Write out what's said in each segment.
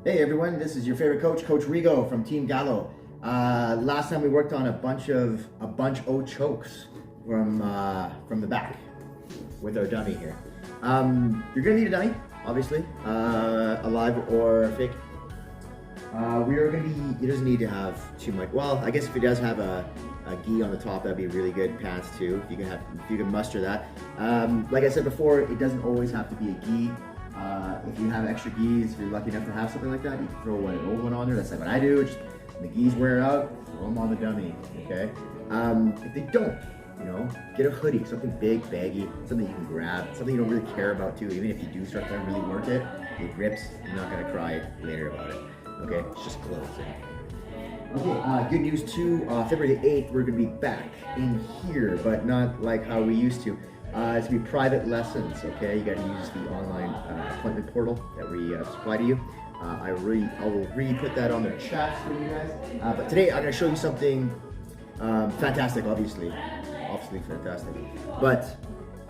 Hey everyone, this is your favorite coach, Coach Rigo from Team Galo. Last time we worked on a bunch o chokes from the back with our dummy here. You're gonna need a dummy, obviously, alive or fake. He doesn't need to have too much. Well, I guess if he does have a gi on the top, that'd be really good. Pants too, if you can muster that. Like I said before, it doesn't always have to be a gi. If you have extra gis, if you're lucky enough to have something like that, you can throw an old one on there. That's like what I do. Just when the gis wear out, throw them on the dummy. Okay. If they don't, get a hoodie, something big, baggy, something you can grab, something you don't really care about too. Even if you do start to really work it, it rips. You're not gonna cry later about it. Okay, it's just clothes. Okay, good news too. February 8th, we're gonna be back in here, but not like how we used to. It's gonna be private lessons. Okay, you gotta use the online appointment portal that we supply to you. I will re-put that on the chat for you guys. But today I'm gonna show you something fantastic, obviously fantastic. But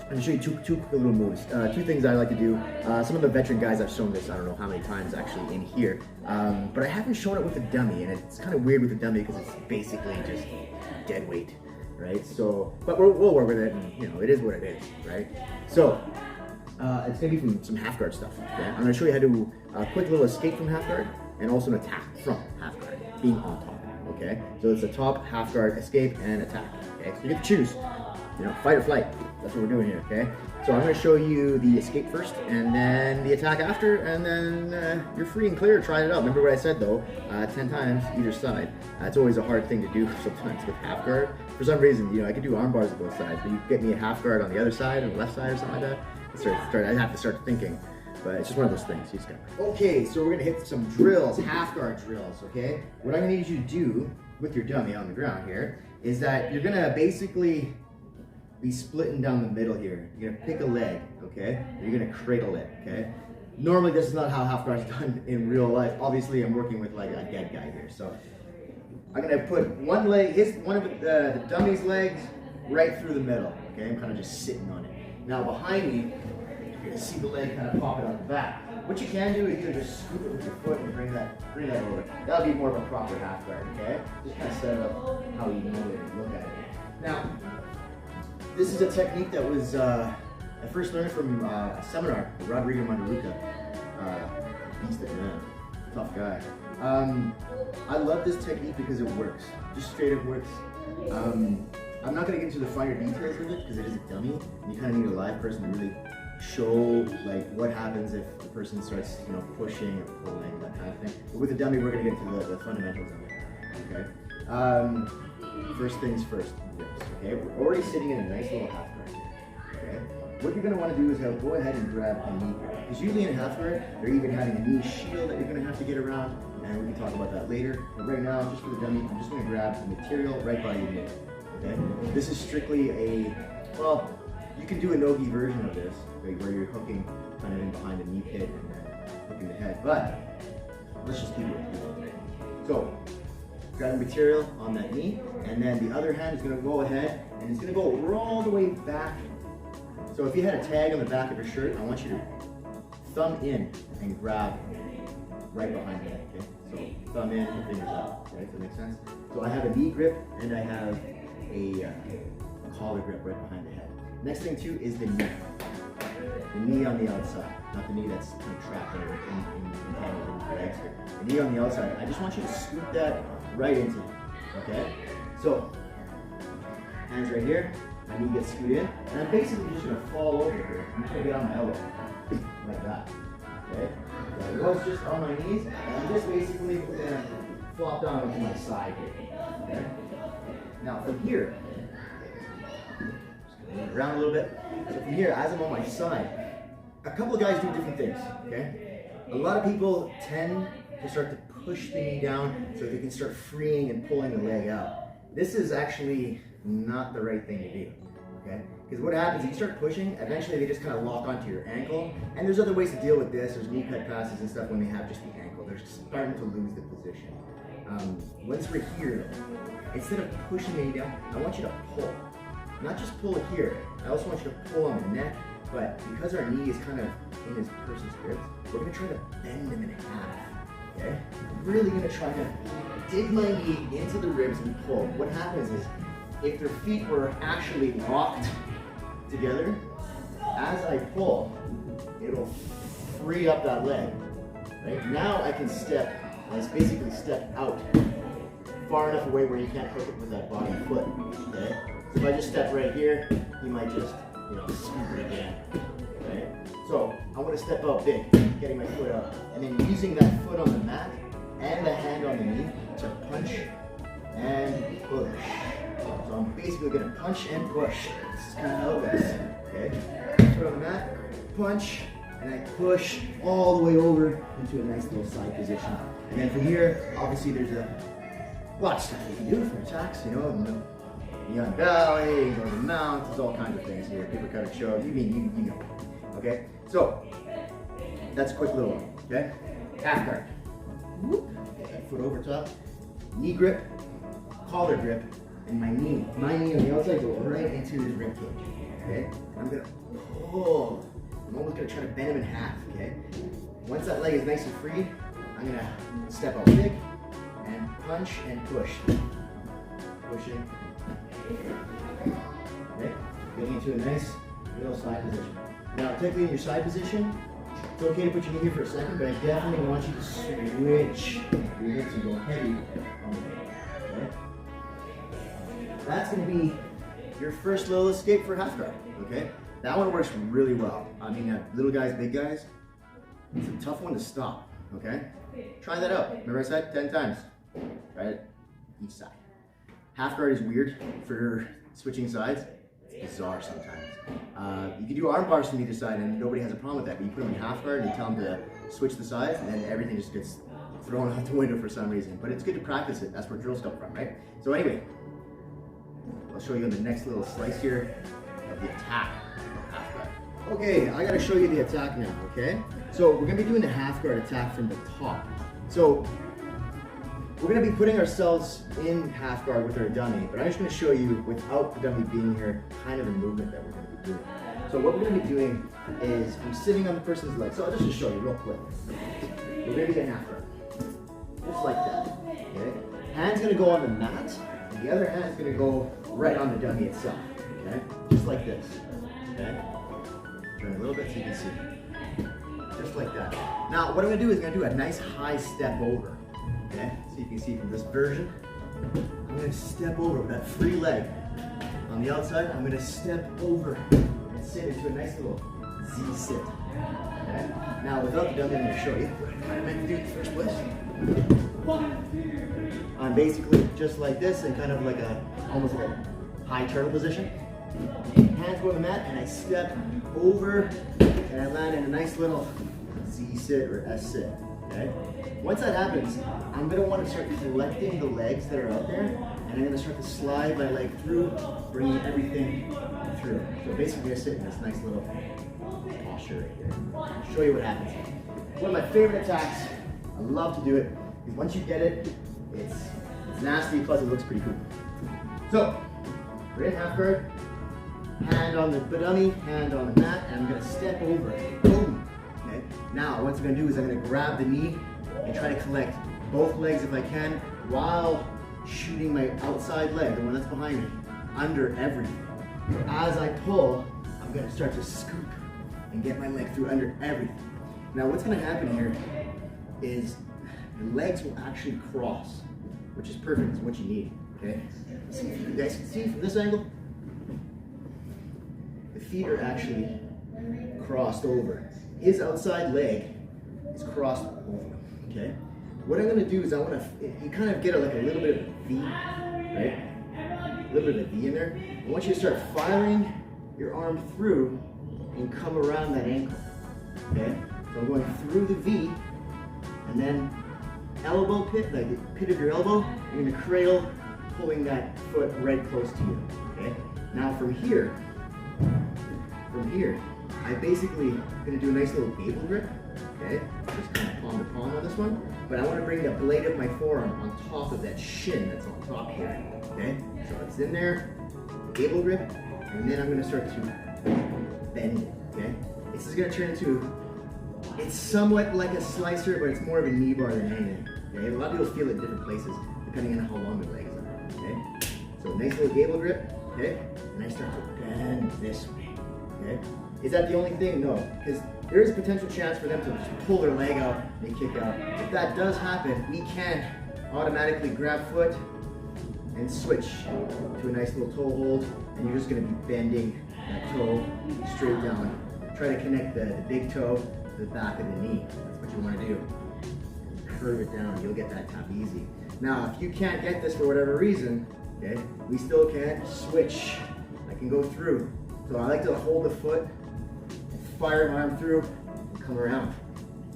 I'm gonna show you two quick little moves. Two things I like to do. Some of the veteran guys I've shown this, I don't know how many times actually in here, but I haven't shown it with a dummy, and it's kind of weird with a dummy because it's basically just dead weight, right? So, but we'll work with it, and it is what it is, right? So, it's gonna be from some half guard stuff. Okay? I'm gonna show you how to do a quick little escape from half guard and also an attack from half guard, being on top. Okay, so it's a top, half guard, escape, and attack. Okay, so you get to choose. Fight or flight. That's what we're doing here, okay? So I'm gonna show you the escape first, and then the attack after, and then you're free and clear. Try it out. Remember what I said though, 10 times either side. It's always a hard thing to do sometimes with half guard. For some reason, I could do arm bars on both sides, but you get me a half guard on the other side, on the left side or something like that. I have to start thinking, but it's just one of those things. Okay, so we're gonna hit some drills, half guard drills, okay? What I'm gonna need you to do with your dummy on the ground here is that you're gonna basically be splitting down the middle here. You're gonna pick a leg, okay? You're gonna cradle it, okay? Normally this is not how half guard is done in real life. Obviously I'm working with like a dead guy here. So I'm gonna put one of the dummy's legs right through the middle, okay? I'm kind of just sitting on it. Now behind me, you're gonna see the leg kind of popping out the back. What you can do is you can just scoop it with your foot and bring that over. That'll be more of a proper half guard, okay? Just kind of set it up how you normally look at it. Now, this is a technique that was I first learned from a seminar, Rodrigo Mandaruca. Beast of man, tough guy. I love this technique because it works. Just straight up works. I'm not gonna get into the finer details of it because it is a dummy. And you kind of need a live person to really show like what happens if the person starts, pushing or pulling, that kind of thing. But with a dummy, we're gonna get into the fundamentals of it. Okay. First things first. Okay, we're already sitting in a nice little half guard here. Okay. What you're gonna want to do is go ahead and grab a knee grip. Because usually in half guard, they're even having a knee shield that you're gonna have to get around, and we can talk about that later. But right now, just for the dummy, I'm just gonna grab the material right by your knee. Okay. This is strictly you can do a no-gi version of this, right, where you're hooking kind of in behind the knee pit and then hooking the head. But let's just keep it with you. So grab the material on that knee, and then the other hand is going to go ahead and it's going to go all the way back. So if you had a tag on the back of your shirt, I want you to thumb in and grab right behind the head. Okay? So thumb in and fingers out. Okay? Does that make sense? So I have a knee grip and I have a collar grip right behind the head. Next thing too is the knee. The knee on the outside, not the knee that's kind of trapped in the legs here. The knee on the outside. I just want you to scoop that right into it. Okay? So, hands right here, my knee gets scooped in, and I'm basically just gonna fall over here. I'm just gonna get on my elbow, like that. Okay? So I was just on my knees, and I'm just basically gonna flop down onto my side here. Okay? Now from here, move around a little bit. So from here, as I'm on my side, a couple of guys do different things, okay? A lot of people tend to start to push the knee down so they can start freeing and pulling the leg out. This is actually not the right thing to do, okay? Because what happens, you start pushing, eventually they just kind of lock onto your ankle, and there's other ways to deal with this. There's knee cut passes and stuff when they have just the ankle. They're starting to lose the position. Once we're here, instead of pushing the knee down, I want you to pull. Not just pull it here, I also want you to pull on the neck, but because our knee is kind of in this person's grips, we're gonna try to bend them in half. okay? I'm really gonna try to dig my knee into the ribs and pull. What happens is, if their feet were actually locked together, as I pull, it'll free up that leg. Right? Now I can step, let's basically step out far enough away where you can't hook it with that bottom foot. Okay? So if I just step right here, you might just, scoop it again. Right? So I want to step out big, getting my foot up, and then using that foot on the mat and the hand on the knee to punch and push. So I'm basically going to punch and push. This is kind of how it goes. Okay? Foot on the mat, punch, and I push all the way over into a nice little side position. And then from here, obviously there's a lot of stuff you can do for attacks, knee on belly, go to the mount, there's all kinds of things here. Paper cutter choke, you know. Okay? So, that's a quick little one, okay? Half guard. Foot over top, knee grip, collar grip, and my knee on the outside go right into his rib cage. Okay? I'm gonna pull. I'm almost gonna try to bend him in half, okay? Once that leg is nice and free, I'm gonna step out big and punch and push. Pushing. Okay? Getting into a nice little side position. Now, technically in your side position, it's okay to put your knee here for a second, but I definitely want you to switch your hips and go heavy on the leg. Okay? That's gonna be your first little escape for half guard, okay? That one works really well. I mean, little guys, big guys, it's a tough one to stop, okay? Try that out. Remember I said 10 times, right? Each side. Half guard is weird for switching sides. It's bizarre sometimes. You can do arm bars from either side and nobody has a problem with that, but you put them in half guard and you tell them to switch the sides and then everything just gets thrown out the window for some reason. But it's good to practice it. That's where drills come from, right? So anyway, I'll show you the next little slice here of the attack. Okay, I gotta show you the attack now, okay? So we're gonna be doing the half guard attack from the top. So we're gonna be putting ourselves in half guard with our dummy, but I'm just gonna show you without the dummy being here, kind of the movement that we're gonna be doing. So what we're gonna be doing is, I'm sitting on the person's leg. So I'll just show you real quick. We're gonna be getting half guard, just like that, okay? Hand's gonna go on the mat, and the other hand's gonna go right on the dummy itself, okay? Just like this, okay? Turn a little bit so you can see. Just like that. Now, what I'm gonna do is I'm gonna do a nice high step over. Okay? So you can see from this version, I'm gonna step over with that free leg. On the outside, I'm gonna step over and sit into a nice little Z sit. Okay? Now, without the dummy, I'm gonna show you what I kind of meant to do in the first place. I'm basically just like this and kind of like almost like a high turtle position. Hands go on the mat and I step over and I land in a nice little Z sit or S sit, okay? Once that happens, I'm gonna want to start collecting the legs that are out there and I'm gonna start to slide my leg through, bringing everything through. So basically I sit in this nice little posture right here. I'll show you what happens. One of my favorite attacks, I love to do it, because once you get it, it's nasty, plus it looks pretty cool. So, we're in half guard. Hand on the dummy, hand on the mat, and I'm gonna step over. Boom. Okay. Now, what I'm gonna do is I'm gonna grab the knee and try to collect both legs if I can, while shooting my outside leg, the one that's behind me, under everything. As I pull, I'm gonna start to scoop and get my leg through under everything. Now, what's gonna happen here is the legs will actually cross, which is perfect. It's what you need. Okay. See if you guys can see from this angle. Feet are actually crossed over. His outside leg is crossed over, okay? What I'm gonna do is you kind of get like a little bit of a V, right? A little bit of a V in there. I want you to start firing your arm through and come around that ankle, okay? So I'm going through the V, and then elbow pit, like the pit of your elbow, you're gonna cradle, pulling that foot right close to you, okay? Now from here, I basically gonna do a nice little gable grip, okay? Just kind of palm to palm on this one, but I wanna bring the blade of my forearm on top of that shin that's on top here, okay? So it's in there, gable grip, and then I'm gonna start to bend it, okay? This is gonna turn into It's somewhat like a slicer, but it's more of a knee bar than anything. Okay? A lot of people feel it in different places, depending on how long their legs are. Okay? So nice little gable grip, okay? And I start to bend this way. Okay? Is that the only thing? No, because there is a potential chance for them to just pull their leg out and they kick out. If that does happen, we can automatically grab foot and switch to a nice little toe hold, and you're just going to be bending that toe straight down. Try to connect the big toe to the back of the knee. That's what you want to do. Curve it down, you'll get that tap easy. Now, if you can't get this for whatever reason, okay, we still can switch. I can go through. So I like to hold the foot, fire my arm through, and come around,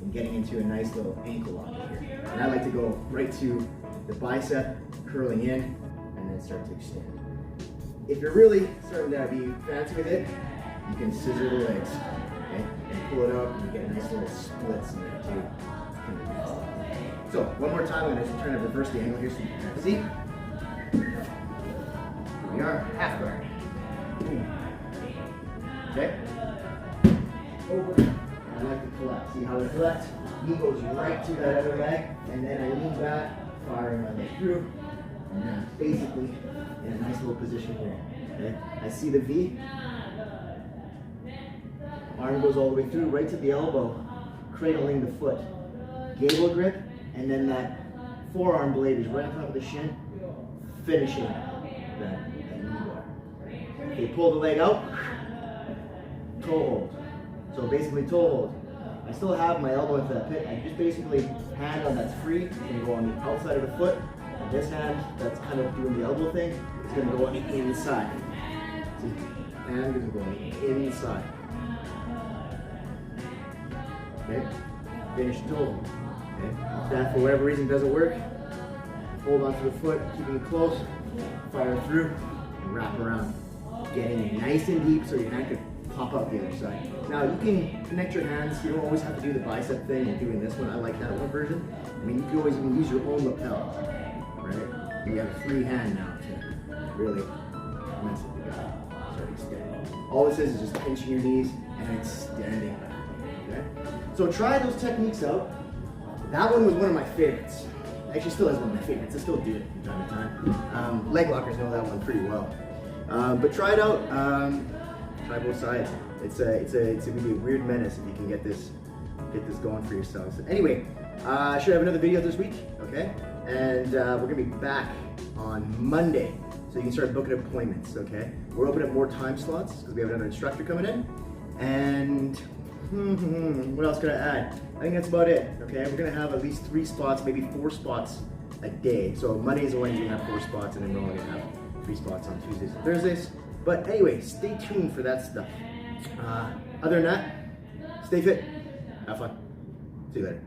and getting into a nice little ankle lock here. And I like to go right to the bicep, curling in, and then start to extend. If you're really starting to be fancy with it, you can scissor the legs, okay? And pull it up, and you get nice little splits in there too. It's kind of nasty. So one more time, I'm going to try to reverse the angle here so you can kind of see. Here we are, half guard. Okay? Over. I like to collect. See how I collect? Knee goes right to that other leg, and then I lean back, firing my leg through, and then basically in a nice little position here. Okay? I see the V. Arm goes all the way through, right to the elbow, cradling the foot. Gable grip, and then that forearm blade is right on top of the shin, finishing that knee bar. Okay, pull the leg out, toe hold. So basically toe hold. I still have my elbow into that pit. I just basically, hand on that's free, it's going to go on the outside of the foot, and this hand that's kind of doing the elbow thing, it's going to go on the inside. See, hand is going inside. Okay, finish toe hold. Okay. If that for whatever reason doesn't work, hold onto the foot, keeping it close, fire through, and wrap around. Getting it nice and deep so your hand can pop out the other side. Now you can connect your hands, you don't always have to do the bicep thing and doing this one. I like that one version. I mean, you can always even use your own lapel, right? You have a free hand now to really mess with the guy. Start extending. All this is just pinching your knees and extending. Okay? So try those techniques out. That one was one of my favorites. Actually, still is one of my favorites. I still do it from time to time. Leg lockers know that one pretty well. But try it out. Try both sides. It's gonna be a weird menace if you can get this going for yourselves. Anyway, I should have another video this week, okay? And we're gonna be back on Monday, so you can start booking appointments, okay? We're opening up more time slots because we have another instructor coming in. And what else can I add? I think that's about it, okay? We're gonna have at least 3 spots, maybe 4 spots a day. So Mondays and Wednesdays we have 4 spots, and then we're only gonna have 3 spots on Tuesdays and Thursdays. But anyway, stay tuned for that stuff. Other than that, stay fit, have fun. See you later.